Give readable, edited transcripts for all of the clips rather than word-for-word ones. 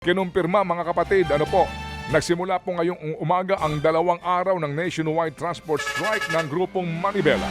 Kinumpirma mga kapatid, nagsimula po ngayong umaga ang 2 araw ng nationwide transport strike ng grupong Manibela.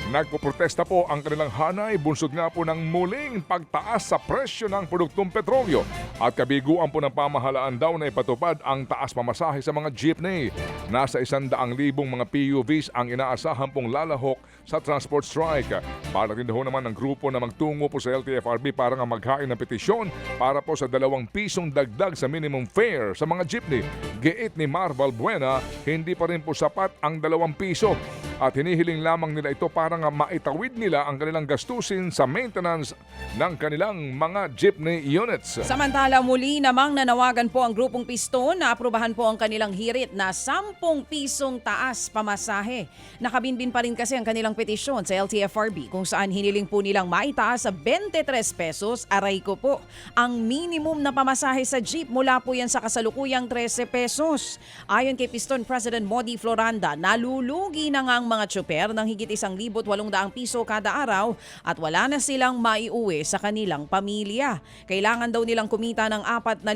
Nagpoprotesta po ang kanilang hanay, bunsod nga po ng muling pagtaas sa presyo ng produktong petrolyo at kabiguan po ng pamahalaan daw na ipatupad ang taas pamasahe sa mga jeepney. Nasa 100,000 mga PUVs ang inaasahan pong lalahok sa transport strike. Para rin daw naman ng grupo na magtungo po sa LTFRB para nga maghain ng petisyon para po sa 2 pisong dagdag sa minimum fare sa mga jeepney. Giit ni Marval Buena, hindi pa rin po sapat ang 2 piso at hinihiling lamang nila ito para nga maitawid nila ang kanilang gastusin sa maintenance ng kanilang mga jeepney units. Samantala muli namang nanawagan po ang grupong Piston na aprubahan po ang kanilang hirit na 10 pisong taas pamasahe. Nakabinbin pa rin kasi ang kanilang petisyon sa LTFRB kung saan hiniling po nilang maitaas sa 23 pesos, aray ko po, ang minimum na pamasahe sa jeep mula po yan sa kasalukuyang 13 pesos. Ayon kay Piston President Modi Floranda, nalulugi na nga ang mga tsuper ng higit 1,800 piso kada araw at wala na silang maiuwi sa kanilang pamilya. Kailangan daw nilang kumita ng 4,000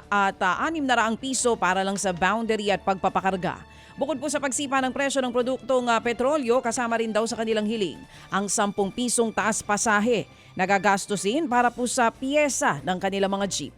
at 600 piso para lang sa boundary at pagpapakarga. Bukod po sa pagsipa ng presyo ng produktong petrolyo, kasama rin daw sa kanilang hiling ang 10 pisong taas pasahe na gagastusin para po sa piyesa ng kanilang mga jeep.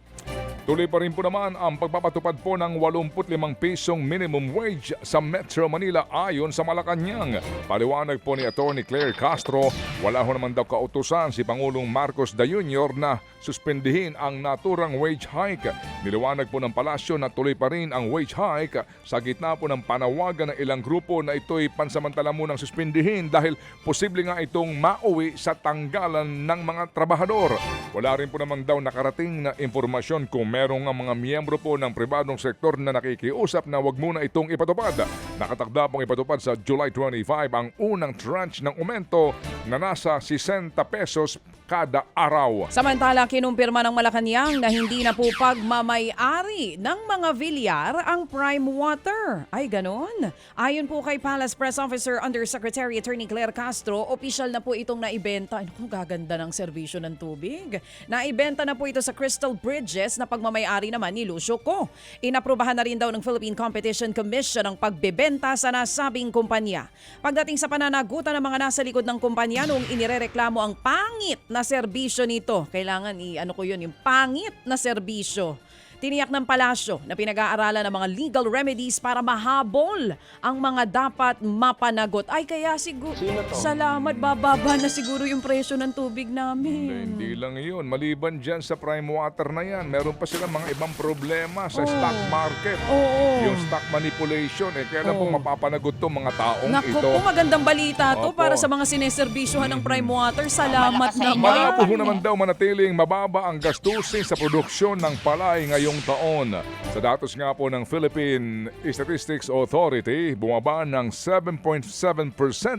Tuloy pa rin po naman ang pagpapatupad po ng 85 pisong minimum wage sa Metro Manila ayon sa Malacanang. Paliwanag po ni Atty. Claire Castro, wala ho naman daw kautusan si Pangulong Marcos D. Jr. na suspendihin ang naturang wage hike. Niliwanag po ng palasyo na tuloy pa rin ang wage hike sa gitna po ng panawagan ng ilang grupo na ito'y pansamantala munang suspendihin dahil posible nga itong mauwi sa tanggalan ng mga trabahador. Wala rin po naman daw nakarating na informasyon kung merong nga mga miyembro po ng pribadong sektor na nakikiusap na wag muna itong ipatupad. Nakatakda pong ipatupad sa July 25 ang unang tranche ng aumento na nasa 60 pesos kada araw. Samantala, kinumpirma ng Malacanang na hindi na po pagmamay-ari ng mga Villar ang Prime Water. Ay, ganon. Ayon po kay Palace Press Officer Undersecretary Attorney Claire Castro, opisyal na po itong naibenta. Ano kung gaganda ng serbisyo ng tubig? Naibenta na po ito sa Crystal Bridges na pagmamay-ari naman ni Lucio Co. Inaprubahan na rin daw ng Philippine Competition Commission ang pagbebenta sa nasabing kumpanya. Pagdating sa pananagutan ng mga nasa likod ng kumpanya noong inirereklamo ang pangit na serbisyo nito. Kailangan yung pangit na serbisyo. Tiniyak ng palasyo na pinag-aaralan ng mga legal remedies para mahabol ang mga dapat mapanagot. Ay kaya siguro, salamat, bababa na siguro yung presyo ng tubig namin. Hindi lang yun. Maliban dyan sa Prime Water na yan, meron pa silang mga ibang problema sa stock market. Yung stock manipulation. Kailan po mapapanagot to mga taong Naku ito? po, magandang balita to Opo. para sa mga sineserbisyohan ng Prime Water. Salamat naman. Malabo ho naman daw manatiling mababa ang gastusin sa produksyon ng palay ngayong taon. Sa datos nga po ng Philippine Statistics Authority, bumaba ng 7.7%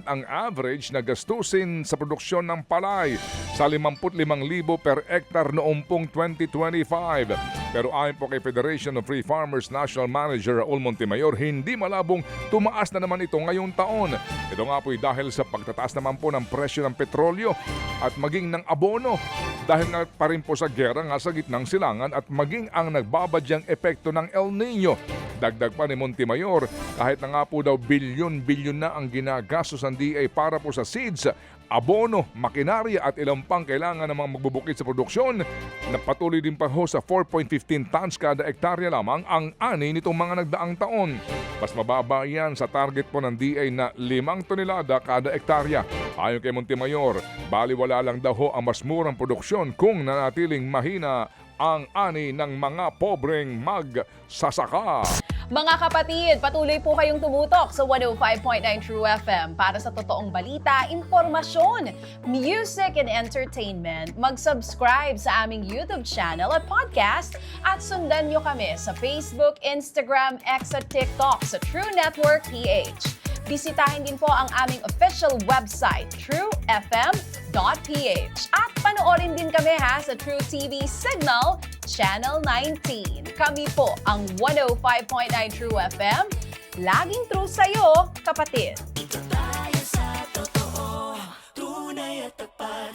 ang average na gastusin sa produksyon ng palay sa 55,000 per hektar noong pong 2025. Pero ayon po kay Federation of Free Farmers National Manager Raul Montemayor, hindi malabong tumaas na naman ito ngayong taon. Ito nga po dahil sa pagtataas naman po ng presyo ng petrolyo at maging ng abono dahil nga pa rin po sa gera nga sa gitnang silangan at maging ang nagbabadyang epekto ng El Nino. Dagdag pa ni Montemayor, kahit na nga po daw bilyon-bilyon na ang ginagastos ng DA para po sa seeds, abono, makinarya at ilang pang kailangan ng mga magbubukid sa produksyon, na patuloy din pa ho sa 4.15 tons kada hektarya lamang ang ani nitong mga nagdaang taon. Mas mababa yan sa target po ng DA na 5 tonelada kada hektarya. Ayon kay Montemayor, baliwala lang daw ho ang mas murang produksyon kung nanatiling mahina ang ani ng mga pobreng magsasaka. Mga kapatid, patuloy po kayong tumutok sa 105.9 True FM para sa totoong balita, informasyon, music and entertainment. Mag-subscribe sa aming YouTube channel at podcast at sundan nyo kami sa Facebook, Instagram, X at TikTok sa True Network PH. Bisitahin din po ang aming official website, truefm.ph. At panoorin din kami sa True TV Signal, Channel 19. Kami po ang 105.9 True FM. Laging true sa'yo, kapatid.